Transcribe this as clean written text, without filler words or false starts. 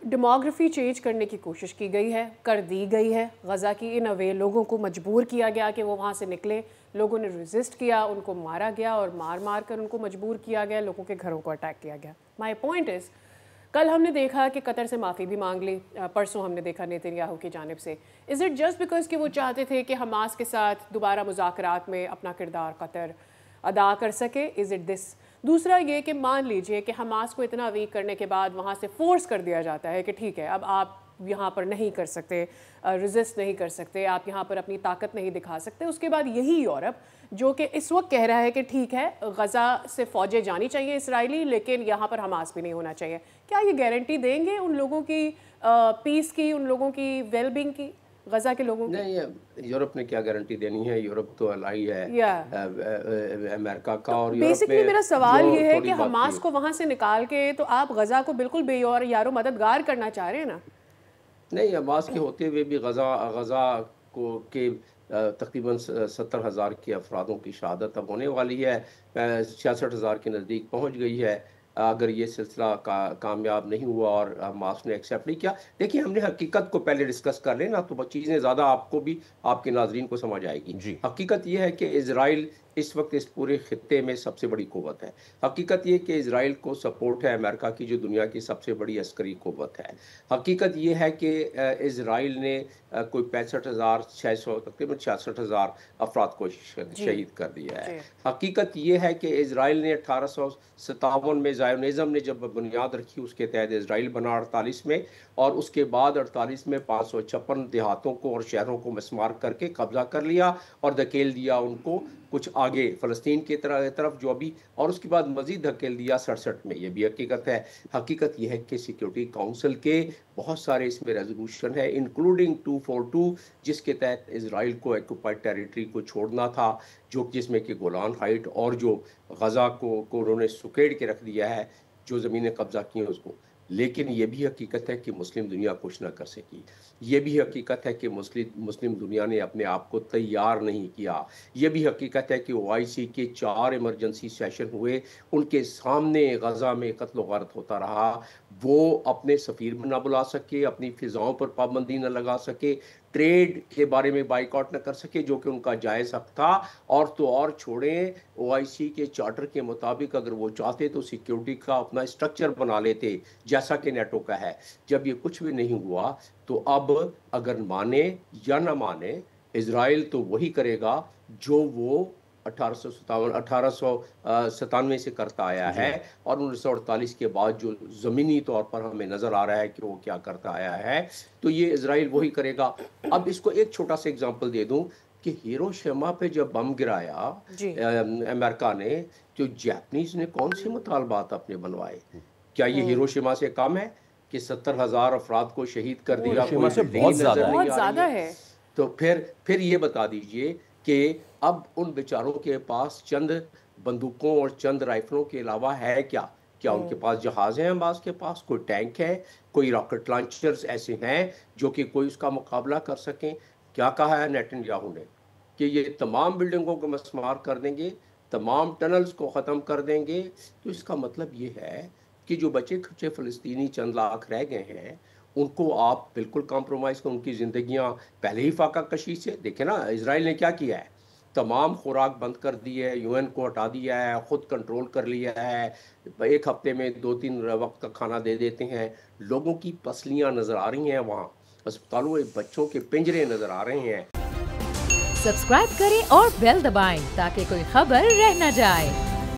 Demography change کرنے کی کوشش کی گئی ہے، کر دی گئی ہے. غزہ کی ان اوے لوگوں کو مجبور کیا گیا کہ وہ وہاں سے نکلیں. لوگوں نے ریزسٹ کیا، ان کو مارا گیا اور مار کر ان کو مجبور کیا گیا، لوگوں کے گھروں کو اٹیک کیا گیا. مائی پوائنٹ از، کل ہم نے دیکھا کہ قطر سے معافی بھی مانگ لی، پرسوں ہم نے دیکھا نیتن یاہو کی جانب سے. از اٹ جسٹ بیکاز کہ وہ چاہتے تھے کہ حماس کے ساتھ دوبارہ مذاکرات میں اپنا کردار قطر ادا کر سکے؟ Is it this? دوسرا یہ کہ مان لیجئے کہ حماس کو اتنا ویک کرنے کے بعد وہاں سے فورس کر دیا جاتا ہے کہ ٹھیک ہے اب آپ یہاں پر نہیں کر سکتے، ریزسٹ نہیں کر سکتے، آپ یہاں پر اپنی طاقت نہیں دکھا سکتے. اس کے بعد یہی یورپ جو کہ اس وقت کہہ رہا ہے کہ ٹھیک ہے غزہ سے فوجیں جانی چاہیے اسرائیلی، لیکن یہاں پر حماس بھی نہیں ہونا چاہیے، کیا یہ گارنٹی دیں گے ان لوگوں کی پیس کی، ان لوگوں کی ویل بینگ کی، غزہ کے لوگوں کی؟ نہیں، یورپ نے کیا گارنٹی دینی ہے؟ یورپ تو الائی ہے امریکہ کا. اور بیسکلی میرا سوال یہ ہے کہ حماس کو وہاں سے نکال کے تو آپ غزہ کو بالکل بے یارو مددگار کرنا چاہ رہے ہیں نا؟ نہیں، حماس کے ہوتے ہوئے بھی غزہ کو کے تقریباً 70,000 کے افرادوں کی شہادت اب ہونے والی ہے، 66,000 کے نزدیک پہنچ گئی ہے. اگر یہ سلسلہ کامیاب نہیں ہوا اور حماس نے ایکسیپٹ نہیں کیا، دیکھیں ہم نے حقیقت کو پہلے ڈسکس کر لینا تو چیزیں زیادہ آپ کو بھی آپ کے ناظرین کو سمجھ آئے گی. حقیقت یہ ہے کہ اسرائیل اس وقت اس پورے خطے میں سب سے بڑی قوت ہے. حقیقت یہ کہ اسرائیل کو سپورٹ ہے امریکہ کی جو دنیا کی سب سے بڑی عسکری قوت ہے. حقیقت یہ ہے کہ اسرائیل نے کوئی 65,600 تقریباً 66,000 افراد کو شہید کر دیا ہے. حقیقت یہ ہے کہ اسرائیل نے 1857 میں زائونزم نے جب بنیاد رکھی، اس کے تحت اسرائیل بنا 48 میں، اور اس کے بعد 48 میں 556 دیہاتوں کو اور شہروں کو مسمار کر کے قبضہ کر لیا اور دھکیل دیا ان کو کچھ آگے فلسطین کی طرف جو ابھی، اور اس کے بعد مزید دھکیل دیا 67 میں. یہ بھی حقیقت ہے. حقیقت یہ ہے کہ سیکیورٹی کونسل کے بہت سارے اس میں ریزولوشن ہے انکلوڈنگ 242 جس کے تحت اسرائیل کو ایکوپائڈ ٹیریٹری کو چھوڑنا تھا، جس میں کہ گولان ہائٹ اور جو غزہ کو انہوں نے سکیڑ کے رکھ دیا ہے، جو زمینیں قبضہ کی ہیں اس کو. لیکن یہ بھی حقیقت ہے کہ مسلم دنیا کچھ نہ کر سکی. یہ بھی حقیقت ہے کہ مسلم دنیا نے اپنے آپ کو تیار نہیں کیا. یہ بھی حقیقت ہے کہ OIC کے 4 ایمرجنسی سیشن ہوئے، ان کے سامنے غزہ میں قتل و غارت ہوتا رہا. وہ اپنے سفیر نہ بلا سکے، اپنی فضاؤں پر پابندی نہ لگا سکے، ٹریڈ کے بارے میں بائیکاٹ نہ کر سکے جو کہ ان کا جائز حق تھا. اور تو اور چھوڑیں، OIC کے چارٹر کے مطابق اگر وہ چاہتے تو سیکیورٹی کا اپنا اسٹرکچر بنا لیتے جیسا کہ نیٹو کا ہے. جب یہ کچھ بھی نہیں ہوا تو اب اگر مانے یا نہ مانے، اسرائیل تو وہی کرے گا جو وہ 1897 سے کرتا آیا ہے، اور 1948 کے بعد جو زمینی طور پر ہمیں نظر آ رہا ہے کہ وہ کیا کرتا آیا ہے، تو یہ اسرائیل وہی کرے گا. اب اس کو ایک چھوٹا سا اگزامپل دے دوں کہ ہیروشیما پہ جب بم گرایا امریکہ نے، تو جاپنیز نے کون سے مطالبات اپنے بنوائے؟ کیا یہ ہیروشیما سے کم ہے کہ 70,000 افراد کو شہید کر دیا؟ بہت زیادہ ہے. تو پھر یہ بتا دیجئے کہ اب ان بیچاروں کے پاس چند بندوقوں اور چند رائفلوں کے علاوہ ہے کیا؟ کیا ان کے پاس جہاز ہیں؟ حماس کے پاس کوئی ٹینک ہے؟ کوئی راکٹ لانچرز ایسے ہیں جو کہ کوئی اس کا مقابلہ کر سکیں؟ کیا کہا ہے نیتن یاہو نے کہ یہ تمام بلڈنگوں کو مسمار کر دیں گے، تمام ٹنلز کو ختم کر دیں گے. تو اس کا مطلب یہ ہے کہ جو بچے کھچے فلسطینی چند لاکھ رہ گئے ہیں ان کو آپ بالکل کمپرومائز کریں. ان کی زندگیاں پہلے ہی فاقہ کشی سے، دیکھیں نا اسرائیل نے کیا کیا ہے، تمام خوراک بند کر دی ہے، UN کو ہٹا دیا ہے، خود کنٹرول کر لیا ہے، ایک ہفتے میں 2-3 وقت کا کھانا دے دیتے ہیں. لوگوں کی پسلیاں نظر آ رہی ہیں، وہاں اسپتالوں میں بچوں کے پنجرے نظر آ رہے ہیں. سبسکرائب کریں اور بیل دبائیں تاکہ کوئی خبر رہ نہ جائے.